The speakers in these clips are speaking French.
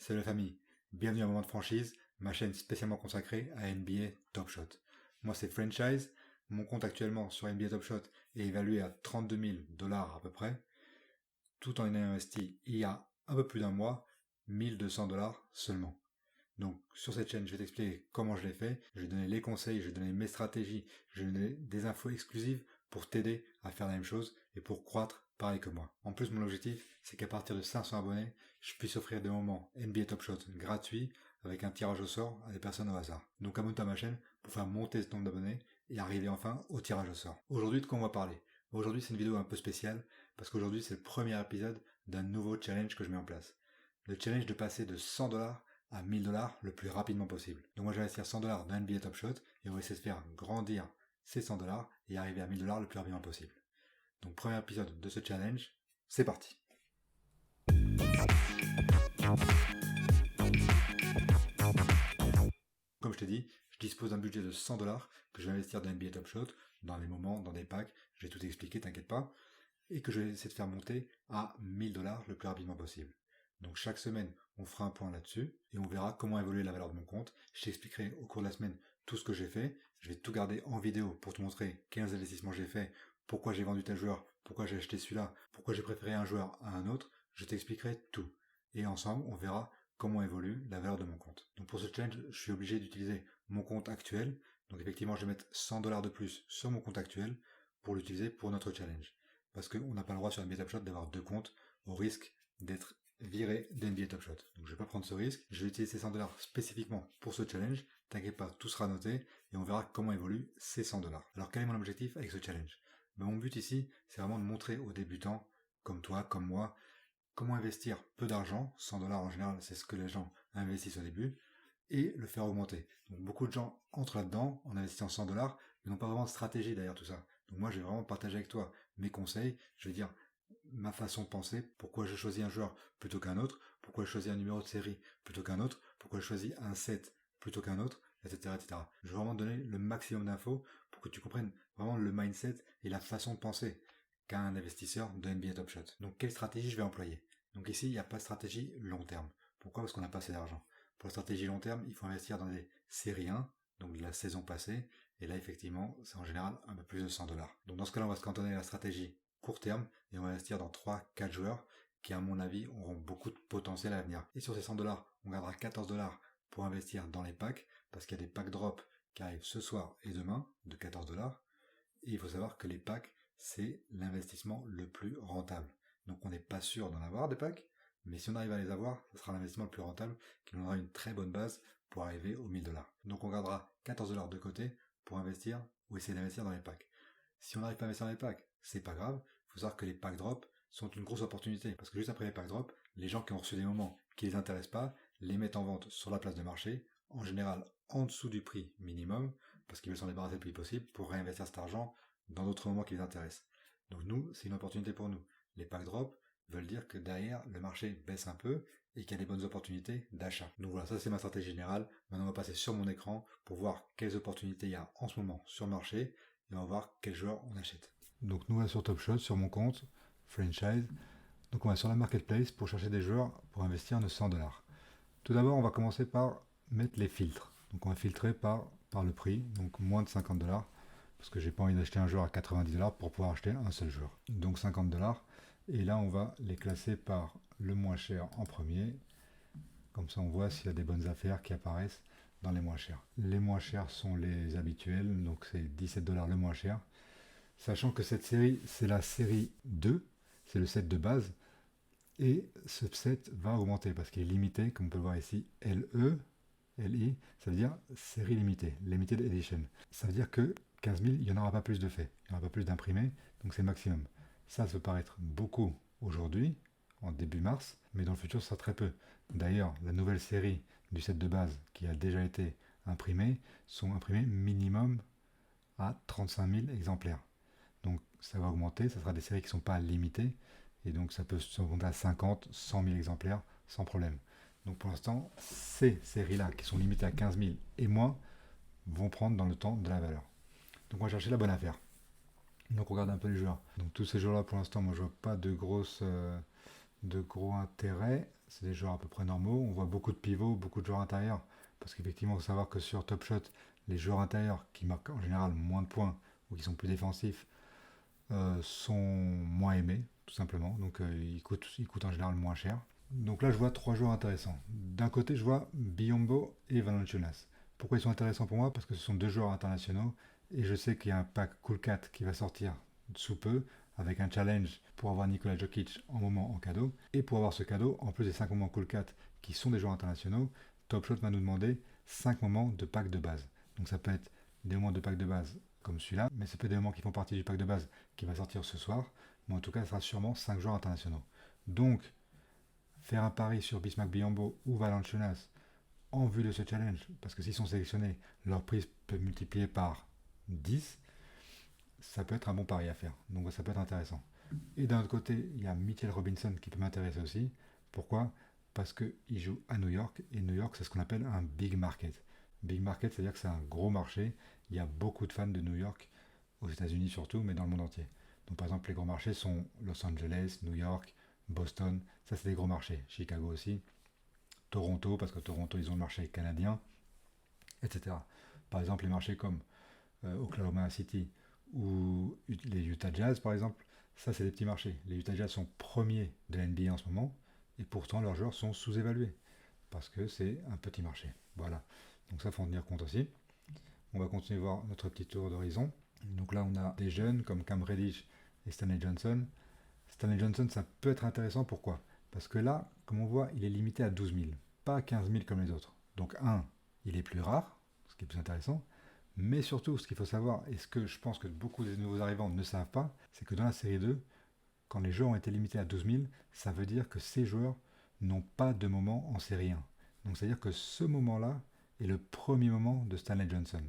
Salut la famille, bienvenue à Moment de franchise, ma chaîne spécialement consacrée à NBA Top Shot. Moi c'est Franchise, mon compte actuellement sur NBA Top Shot est évalué à 32 000 $ à peu près, tout en ayant investi il y a un peu plus d'un mois, 1200 $ seulement. Donc sur cette chaîne je vais t'expliquer comment je l'ai fait, je vais donner les conseils, je vais donner mes stratégies, je vais donner des infos exclusives pour t'aider à faire la même chose et pour croître pareil que moi. En plus mon objectif c'est qu'à partir de 500 abonnés, je puisse offrir des moments NBA Top Shot gratuits avec un tirage au sort à des personnes au hasard. Donc abonne-toi à ma chaîne pour faire monter ce nombre d'abonnés et arriver enfin au tirage au sort. Aujourd'hui de quoi on va parler? Aujourd'hui c'est une vidéo un peu spéciale parce qu'aujourd'hui c'est le premier épisode d'un nouveau challenge que je mets en place. Le challenge de passer de 100 $ à 1000 $ le plus rapidement possible. Donc moi je vais investir 100 $ dans NBA Top Shot et on va essayer de faire grandir ces 100 $ et arriver à 1000 $ le plus rapidement possible. Donc premier épisode de ce challenge, c'est parti. Comme je t'ai dit, je dispose d'un budget de 100 $ que je vais investir dans NBA Top Shot, dans les moments, dans des packs, je vais tout expliquer, t'inquiète pas, et que je vais essayer de faire monter à 1000 $ le plus rapidement possible. Donc chaque semaine, on fera un point là-dessus et on verra comment évoluer la valeur de mon compte. Je t'expliquerai au cours de la semaine tout ce que j'ai fait. Je vais tout garder en vidéo pour te montrer quels investissements j'ai fait, pourquoi j'ai vendu tel joueur, pourquoi j'ai acheté celui-là, pourquoi j'ai préféré un joueur à un autre. Je t'expliquerai tout. Et ensemble, on verra comment évolue la valeur de mon compte. Donc pour ce challenge, je suis obligé d'utiliser mon compte actuel. Donc effectivement, je vais mettre 100 $ de plus sur mon compte actuel pour l'utiliser pour notre challenge. Parce qu'on n'a pas le droit sur NBA Top Shot d'avoir deux comptes au risque d'être viré d'NBA Top Shot. Donc je vais pas prendre ce risque, je vais utiliser ces 100 $ spécifiquement pour ce challenge, t'inquiète pas, tout sera noté et on verra comment évoluent ces 100 $. Alors quel est mon objectif avec ce challenge? Mon but ici, c'est vraiment de montrer aux débutants, comme toi, comme moi, comment investir peu d'argent, 100 $ en général, c'est ce que les gens investissent au début, et le faire augmenter. Donc beaucoup de gens entrent là-dedans en investissant 100 $, mais n'ont pas vraiment de stratégie derrière tout ça. Donc moi je vais vraiment partager avec toi mes conseils, je vais dire ma façon de penser, pourquoi je choisis un joueur plutôt qu'un autre, pourquoi je choisis un numéro de série plutôt qu'un autre, pourquoi je choisis un set plutôt qu'un autre, etc., etc. Je vais vraiment donner le maximum d'infos pour que tu comprennes vraiment le mindset et la façon de penser qu'a un investisseur de NBA Top Shot. Donc quelle stratégie je vais employer? Donc ici, il n'y a pas de stratégie long terme. Pourquoi? Parce qu'on n'a pas assez d'argent. Pour la stratégie long terme, il faut investir dans des séries 1, donc de la saison passée, et là effectivement, c'est en général un peu plus de 100 $. Donc dans ce cas-là, on va se cantonner à la stratégie court terme et on va investir dans 3-4 joueurs qui, à mon avis, auront beaucoup de potentiel à venir. Et sur ces 100 $, on gardera 14 $ pour investir dans les packs, parce qu'il y a des packs drop qui arrivent ce soir et demain de 14 $. Et il faut savoir que les packs, c'est l'investissement le plus rentable. Donc on n'est pas sûr d'en avoir des packs, mais si on arrive à les avoir, ce sera l'investissement le plus rentable qui nous donnera une très bonne base pour arriver aux 1000 $. Donc on gardera 14 $ de côté pour investir ou essayer d'investir dans les packs. Si on n'arrive pas à investir dans les packs, c'est pas grave. Il faut savoir que les packs drop sont une grosse opportunité. Parce que juste après les packs drop, les gens qui ont reçu des moments qui les intéressent pas, les mettent en vente sur la place de marché, en général en dessous du prix minimum, parce qu'ils veulent s'en débarrasser le plus possible pour réinvestir cet argent dans d'autres moments qui les intéressent. Donc nous, c'est une opportunité pour nous. Les packs drop veulent dire que derrière, le marché baisse un peu et qu'il y a des bonnes opportunités d'achat. Donc voilà, ça c'est ma stratégie générale. Maintenant on va passer sur mon écran pour voir quelles opportunités il y a en ce moment sur le marché et on va voir quel joueur on achète. Donc nous on va sur Top Shot, sur mon compte, Franchise. Donc on va sur la Marketplace pour chercher des joueurs pour investir de 100 $. Tout d'abord on va commencer par mettre les filtres. Donc on va filtrer par le prix, donc moins de 50 $, parce que j'ai pas envie d'acheter un joueur à 90 $ pour pouvoir acheter un seul joueur. Donc 50 $. Et là on va les classer par le moins cher en premier. Comme ça on voit s'il y a des bonnes affaires qui apparaissent dans les moins chers. Les moins chers sont les habituels, donc c'est 17 $ le moins cher. Sachant que cette série, c'est la série 2, c'est le set de base, et ce set va augmenter parce qu'il est limité, comme on peut le voir ici, LE, LI, ça veut dire série limitée, Limited Edition. Ça veut dire que 15 000, il n'y en aura pas plus de fait, il n'y aura pas plus d'imprimés, donc c'est maximum. Ça peut paraître beaucoup aujourd'hui, en début mars, mais dans le futur, ça sera très peu. D'ailleurs, la nouvelle série du set de base qui a déjà été imprimée sont imprimées minimum à 35 000 exemplaires. Donc ça va augmenter, ça sera des séries qui ne sont pas limitées, et donc ça peut se monter à 50, 100 000 exemplaires sans problème. Donc pour l'instant, ces séries-là qui sont limitées à 15 000 et moins vont prendre dans le temps de la valeur. Donc on va chercher la bonne affaire. Donc on regarde un peu les joueurs. Donc tous ces joueurs-là pour l'instant, moi je vois pas de gros intérêt. c'est des joueurs à peu près normaux. On voit beaucoup de pivots, beaucoup de joueurs intérieurs. Parce qu'effectivement, il faut savoir que sur Top Shot, les joueurs intérieurs qui marquent en général moins de points ou qui sont plus défensifs sont moins aimés, tout simplement. Donc ils coûtent en général moins cher. Donc là, je vois 3 joueurs intéressants. D'un côté, je vois Biyombo et Valanciunas. Pourquoi ils sont intéressants pour moi? Parce que ce sont 2 joueurs internationaux et je sais qu'il y a un pack Cool 4 qui va sortir sous peu avec un challenge pour avoir Nikola Jokic en moment en cadeau. Et pour avoir ce cadeau, en plus des 5 moments Cool 4 qui sont des joueurs internationaux, Top Shot va nous demander 5 moments de pack de base. Donc ça peut être des moments de pack de base comme celui-là, mais ça peut être des moments qui font partie du pack de base qui va sortir ce soir. Mais en tout cas, ça sera sûrement 5 joueurs internationaux. Donc, faire un pari sur Bismack Biyombo ou Valanciunas en vue de ce challenge, parce que s'ils sont sélectionnés, leur prise peut multiplier par 10, ça peut être un bon pari à faire. Donc ça peut être intéressant. Et d'un autre côté, il y a Mitchell Robinson qui peut m'intéresser aussi. Pourquoi? Parce qu'il joue à New York, et New York, c'est ce qu'on appelle un big market. Big market, c'est-à-dire que c'est un gros marché. Il y a beaucoup de fans de New York, aux États-Unis surtout, mais dans le monde entier. Donc par exemple, les gros marchés sont Los Angeles, New York, Boston, ça c'est des gros marchés. Chicago aussi. Toronto, parce que Toronto, ils ont le marché canadien, etc. Par exemple, les marchés comme Oklahoma City ou les Utah Jazz, par exemple, ça c'est des petits marchés. Les Utah Jazz sont premiers de la NBA en ce moment, et pourtant leurs joueurs sont sous-évalués, parce que c'est un petit marché. Voilà. Donc ça, faut en tenir compte aussi. On va continuer à voir notre petit tour d'horizon. Donc là, on a des jeunes comme Cam Reddish et Stanley Johnson. Stanley Johnson, ça peut être intéressant. Pourquoi? Parce que là, comme on voit, il est limité à 12 000, pas 15 000 comme les autres. Donc il est plus rare, ce qui est plus intéressant. Mais surtout, ce qu'il faut savoir, et ce que je pense que beaucoup des nouveaux arrivants ne savent pas, c'est que dans la série 2, quand les joueurs ont été limités à 12 000, ça veut dire que ces joueurs n'ont pas de moment en série 1. Donc c'est-à-dire que ce moment-là est le premier moment de Stanley Johnson.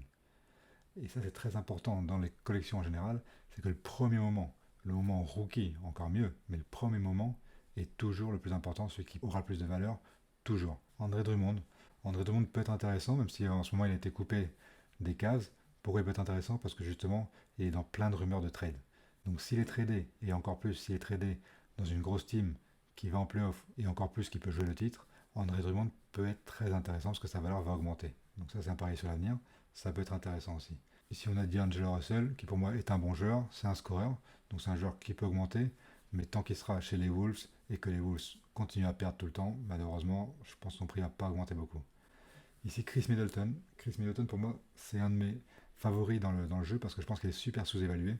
Et ça c'est très important dans les collections en général, c'est que le moment rookie encore mieux, mais le premier moment est toujours le plus important, celui qui aura le plus de valeur, toujours. André Drummond. André Drummond peut être intéressant, même si en ce moment il a été coupé des cases. Pourquoi il peut être intéressant? Parce que justement, il est dans plein de rumeurs de trade. Donc s'il est tradé, et encore plus s'il est tradé dans une grosse team qui va en playoff, et encore plus qui peut jouer le titre, André Drummond peut être très intéressant parce que sa valeur va augmenter. Donc ça c'est un pari sur l'avenir, ça peut être intéressant aussi. Ici on a D'Angelo Russell, qui pour moi est un bon joueur, c'est un scoreur, donc c'est un joueur qui peut augmenter, mais tant qu'il sera chez les Wolves et que les Wolves continuent à perdre tout le temps, malheureusement, je pense que son prix va pas augmenter beaucoup. Ici Chris Middleton. Chris Middleton pour moi c'est un de mes favoris dans le jeu parce que je pense qu'il est super sous-évalué.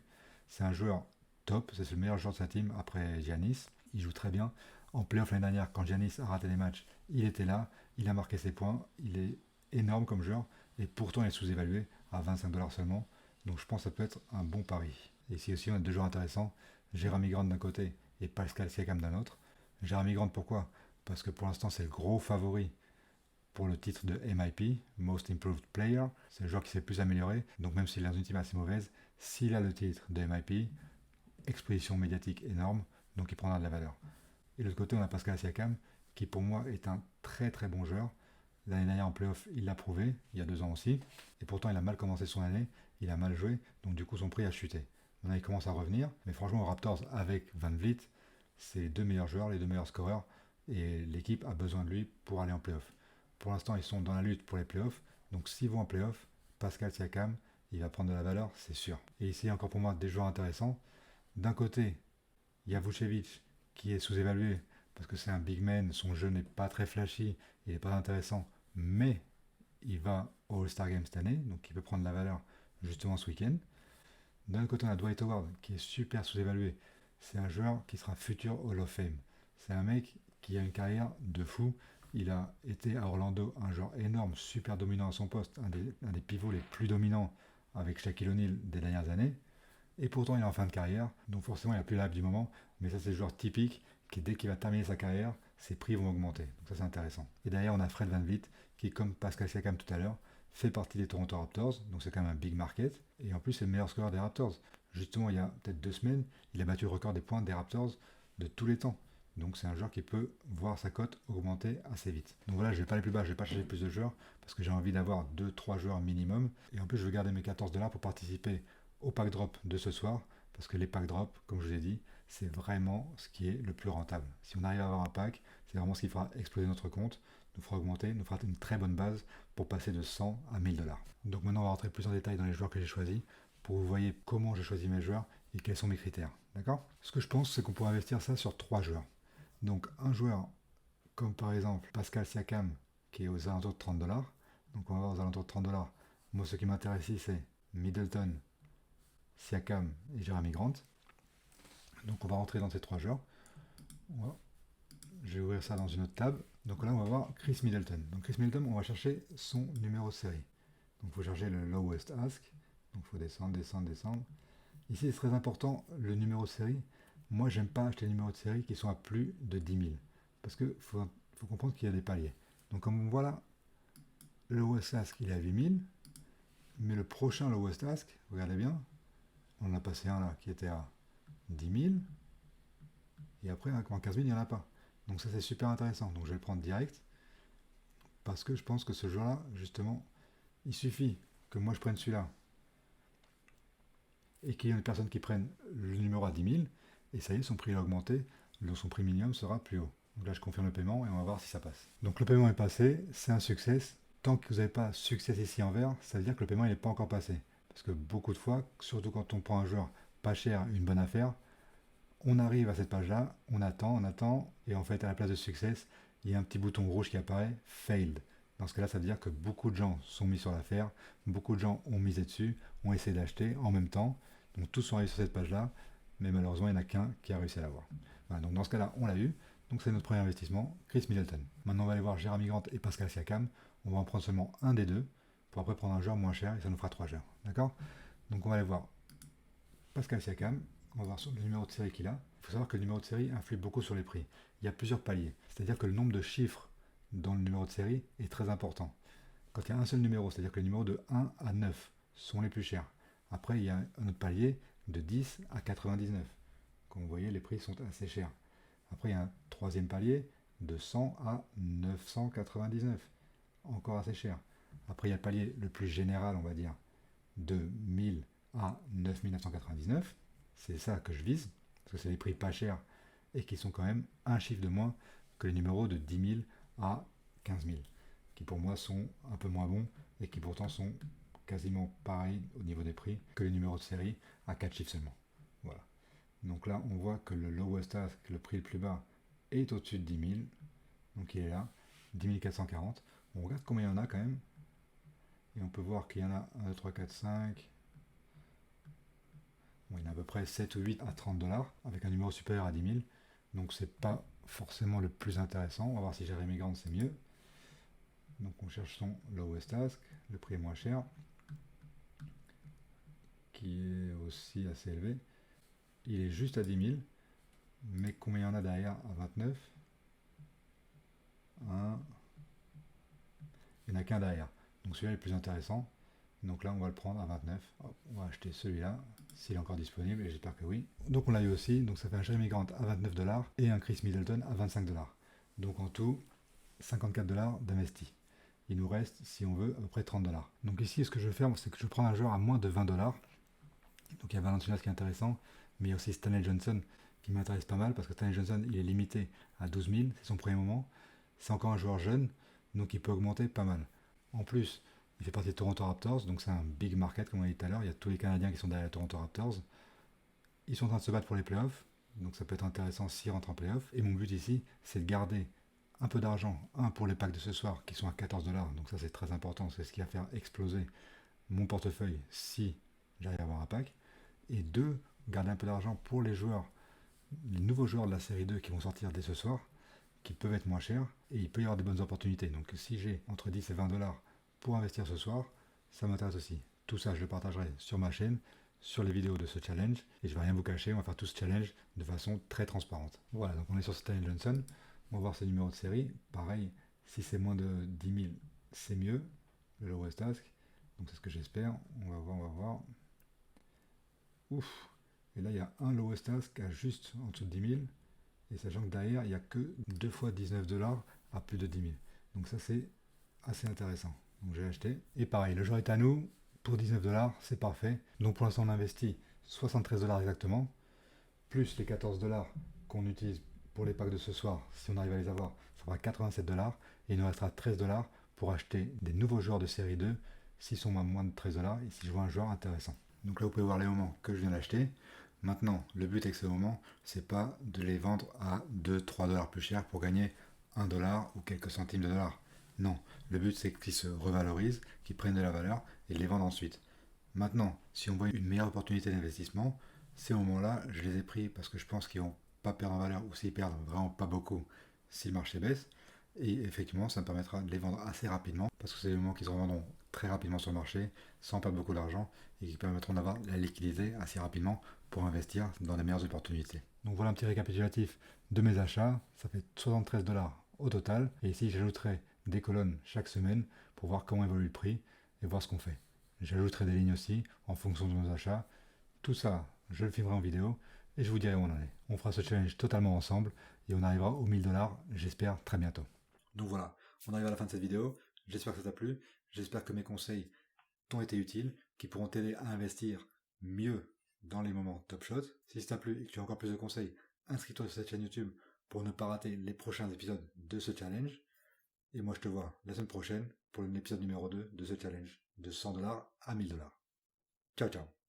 C'est un joueur top, c'est le meilleur joueur de sa team après Giannis. Il joue très bien. En playoff l'année dernière, quand Giannis a raté les matchs, il était là, il a marqué ses points, il est énorme comme joueur et pourtant il est sous-évalué à 25$ seulement. Donc je pense que ça peut être un bon pari. Et ici aussi on a 2 joueurs intéressants, Jeremy Grant d'un côté et Pascal Siakam d'un autre. Jeremy Grant pourquoi? Parce que pour l'instant c'est le gros favori pour le titre de MIP, Most Improved Player. C'est le joueur qui s'est le plus amélioré. Donc même s'il est dans une team assez mauvaise, s'il a le titre de MIP, exposition médiatique énorme, donc il prendra de la valeur. Et de l'autre côté, on a Pascal Siakam, qui pour moi est un très très bon joueur. L'année dernière en playoff, il l'a prouvé, il y a 2 ans aussi. Et pourtant, il a mal commencé son année, il a mal joué, donc du coup son prix a chuté. Maintenant, il commence à revenir, mais franchement, aux Raptors, avec Van Vliet, c'est les 2 meilleurs joueurs, les 2 meilleurs scoreurs, et l'équipe a besoin de lui pour aller en playoff. Pour l'instant, ils sont dans la lutte pour les playoffs. Donc s'ils vont en playoff, Pascal Siakam, il va prendre de la valeur, c'est sûr. Et ici, encore pour moi, des joueurs intéressants. D'un côté, il y a Vucevic, qui est sous-évalué, parce que c'est un big man, son jeu n'est pas très flashy, il n'est pas intéressant, mais il va au All-Star Game cette année, donc il peut prendre de la valeur justement ce week-end. D'un côté, on a Dwight Howard, qui est super sous-évalué. C'est un joueur qui sera futur Hall of Fame. C'est un mec qui a une carrière de fou. Il a été à Orlando un joueur énorme, super dominant à son poste, un des pivots les plus dominants avec Shaquille O'Neal des dernières années. Et pourtant, il est en fin de carrière, donc forcément, il n'a plus la hype du moment. Mais ça, c'est le joueur typique qui, dès qu'il va terminer sa carrière, ses prix vont augmenter. Donc ça, c'est intéressant. Et derrière, on a Fred VanVleet, qui, comme Pascal Siakam tout à l'heure, fait partie des Toronto Raptors. Donc c'est quand même un big market. Et en plus, c'est le meilleur scoreur des Raptors. Justement, il y a peut-être 2 semaines, il a battu le record des points des Raptors de tous les temps. Donc c'est un joueur qui peut voir sa cote augmenter assez vite. Donc voilà, je ne vais pas aller plus bas, je ne vais pas chercher plus de joueurs parce que j'ai envie d'avoir 2-3 joueurs minimum. Et en plus, je vais garder mes 14$ pour participer au pack drop de ce soir parce que les pack drop, comme je vous ai dit, c'est vraiment ce qui est le plus rentable. Si on arrive à avoir un pack, c'est vraiment ce qui fera exploser notre compte, nous fera augmenter, nous fera une très bonne base pour passer de 100 à 1000 dollars. Donc maintenant, on va rentrer plus en détail dans les joueurs que j'ai choisis pour que vous voyez comment j'ai choisi mes joueurs et quels sont mes critères. D'accord? Ce que je pense, c'est qu'on pourrait investir ça sur 3 joueurs. Donc un joueur comme par exemple Pascal Siakam qui est aux alentours de 30 dollars. Donc on va voir aux alentours de 30 dollars. Moi, ce qui m'intéresse ici, c'est Middleton, Siakam et Jeremy Grant. Donc on va rentrer dans ces 3 joueurs. Je vais ouvrir ça dans une autre table. Donc là, on va voir Chris Middleton. Donc Chris Middleton, on va chercher son numéro de série. Donc il faut chercher le lowest ask. Donc il faut descendre, descendre, descendre. Ici, c'est très important, le numéro de série. Moi, j'aime pas acheter les numéros de série qui sont à plus de 10 000. Parce qu'il faut comprendre qu'il y a des paliers. Donc comme on voit là, le lowest ask, il est à 8 000. Mais le prochain lowest ask, regardez bien, on en a passé un là qui était à 10 000. Et après, en 15 000, il n'y en a pas. Donc ça, c'est super intéressant. Donc je vais le prendre direct. Parce que je pense que ce joueur-là, justement, il suffit que moi je prenne celui-là. Et qu'il y ait une personne qui prenne le numéro à 10 000. Et ça y est, son prix a augmenté. Son prix minimum sera plus haut. Donc là, je confirme le paiement et on va voir si ça passe. Donc le paiement est passé. C'est un succès. Tant que vous n'avez pas succès ici en vert, ça veut dire que le paiement n'est pas encore passé. Parce que beaucoup de fois, surtout quand on prend un joueur pas cher, une bonne affaire, on arrive à cette page-là, on attend, et en fait, à la place de success, il y a un petit bouton rouge qui apparaît, failed. Dans ce cas-là, ça veut dire que beaucoup de gens sont mis sur l'affaire, beaucoup de gens ont misé dessus, ont essayé d'acheter en même temps, donc tous sont arrivés sur cette page-là, mais malheureusement, il n'y en a qu'un qui a réussi à l'avoir. Voilà, donc dans ce cas-là, on l'a eu, donc c'est notre premier investissement, Chris Middleton. Maintenant, on va aller voir Jeremy Grant et Pascal Siakam, on va en prendre seulement un des deux, pour après prendre un joueur moins cher, et ça nous fera 3 joueurs, d'accord? Donc on va aller voir Pascal Siakam, on va voir le numéro de série qu'il a. Il faut savoir que le numéro de série influe beaucoup sur les prix. Il y a plusieurs paliers. C'est-à-dire que le nombre de chiffres dans le numéro de série est très important. Quand il y a un seul numéro, c'est-à-dire que les numéros de 1 à 9 sont les plus chers. Après, il y a un autre palier de 10 à 99. Comme vous voyez, les prix sont assez chers. Après, il y a un troisième palier de 100 à 999. Encore assez cher. Après, il y a le palier le plus général, on va dire, de 1000 à 9999. C'est ça que je vise, parce que c'est des prix pas chers et qui sont quand même un chiffre de moins que les numéros de 10 000 à 15 000, qui pour moi sont un peu moins bons et qui pourtant sont quasiment pareils au niveau des prix que les numéros de série à 4 chiffres seulement. Voilà. Donc là, on voit que le lowest ask, le prix le plus bas, est au-dessus de 10 000. Donc il est là, 10 440. On regarde combien il y en a quand même. Et on peut voir qu'il y en a 1, 2, 3, 4, 5. Bon, il y en a à peu près 7 ou 8 à 30 dollars, avec un numéro supérieur à 10 000. Donc c'est pas forcément le plus intéressant. On va voir si Jeremy Grant c'est mieux. Donc on cherche son lowest ask, le prix est moins cher, qui est aussi assez élevé. Il est juste à 10 000, mais combien il y en a derrière à 29? 1. Il n'y en a qu'un derrière. Donc celui-là est le plus intéressant. Donc là, on va le prendre à 29. Hop, on va acheter celui-là, s'il est encore disponible, et j'espère que oui. Donc on l'a eu aussi. Donc ça fait un Jeremy Grant à 29 dollars et un Chris Middleton à 25 dollars. Donc en tout, 54 dollars d'investi. Il nous reste, si on veut, à peu près 30 dollars. Donc ici, ce que je vais faire, c'est que je prends un joueur à moins de 20 dollars. Donc il y a Valanciunas qui est intéressant, mais il y a aussi Stanley Johnson qui m'intéresse pas mal, parce que Stanley Johnson, il est limité à 12 000, c'est son premier moment. C'est encore un joueur jeune, donc il peut augmenter pas mal. En plus, il fait partie de Toronto Raptors, donc c'est un big market, comme on a dit tout à l'heure. Il y a tous les Canadiens qui sont derrière Toronto Raptors. Ils sont en train de se battre pour les playoffs, donc ça peut être intéressant s'ils rentrent en playoffs. Et mon but ici, c'est de garder un peu d'argent, un pour les packs de ce soir, qui sont à 14 dollars, donc ça c'est très important, c'est ce qui va faire exploser mon portefeuille si j'arrive à avoir un pack. Et deux, garder un peu d'argent pour les joueurs, les nouveaux joueurs de la série 2 qui vont sortir dès ce soir, qui peuvent être moins chers, et il peut y avoir des bonnes opportunités. Donc si j'ai entre 10 et 20 dollars pour investir ce soir, ça m'intéresse aussi. Tout ça, je le partagerai sur ma chaîne, sur les vidéos de ce challenge, et je ne vais rien vous cacher, on va faire tout ce challenge de façon très transparente. Voilà, donc on est sur Stanley Johnson, on va voir ses numéros de série. Pareil, si c'est moins de 10 000, c'est mieux, le lowest ask, donc c'est ce que j'espère. On va voir. Ouf, et là il y a un lowest ask à juste en dessous de 10 000, et sachant que derrière il n'y a que 2 fois 19 dollars à plus de 10 000. Donc ça c'est assez intéressant. Donc j'ai acheté. Et pareil, le joueur est à nous pour 19 dollars, c'est parfait. Donc pour l'instant on investit 73 dollars exactement. plus les 14 $ qu'on utilise pour les packs de ce soir, si on arrive à les avoir, ça fera 87 $, et il nous restera 13 $ pour acheter des nouveaux joueurs de série 2, s'ils sont à moins de 13 $ et si je vois un joueur intéressant. Donc là, vous pouvez voir les moments que je viens d'acheter. Maintenant, le but avec ces moments, c'est pas de les vendre à 2-3 $ plus cher pour gagner 1 $ ou quelques centimes de dollars. Non, le but c'est qu'ils se revalorisent, qu'ils prennent de la valeur et les vendent ensuite. Maintenant, si on voit une meilleure opportunité d'investissement, ces moments-là, je les ai pris parce que je pense qu'ils vont pas perdre en valeur ou s'ils perdent vraiment pas beaucoup si le marché baisse. Et effectivement, ça me permettra de les vendre assez rapidement parce que c'est des moments qui se revendront très rapidement sur le marché sans perdre beaucoup d'argent et qui permettront d'avoir la liquidité assez rapidement pour investir dans les meilleures opportunités. Donc voilà un petit récapitulatif de mes achats. Ça fait 73 $ au total. Et ici, j'ajouterai des colonnes chaque semaine pour voir comment évolue le prix et voir ce qu'on fait. J'ajouterai des lignes aussi en fonction de nos achats. Tout ça, je le filmerai en vidéo et je vous dirai où on en est. On fera ce challenge totalement ensemble et on arrivera aux 1000 $, j'espère, très bientôt. Donc voilà, on arrive à la fin de cette vidéo. J'espère que ça t'a plu. J'espère que mes conseils t'ont été utiles, qui pourront t'aider à investir mieux dans les moments Top Shot. Si ça t'a plu et que tu as encore plus de conseils, inscris-toi sur cette chaîne YouTube pour ne pas rater les prochains épisodes de ce challenge. Et moi je te vois la semaine prochaine pour l'épisode numéro 2 de ce challenge de 100 $ à 1000 $. Ciao ciao.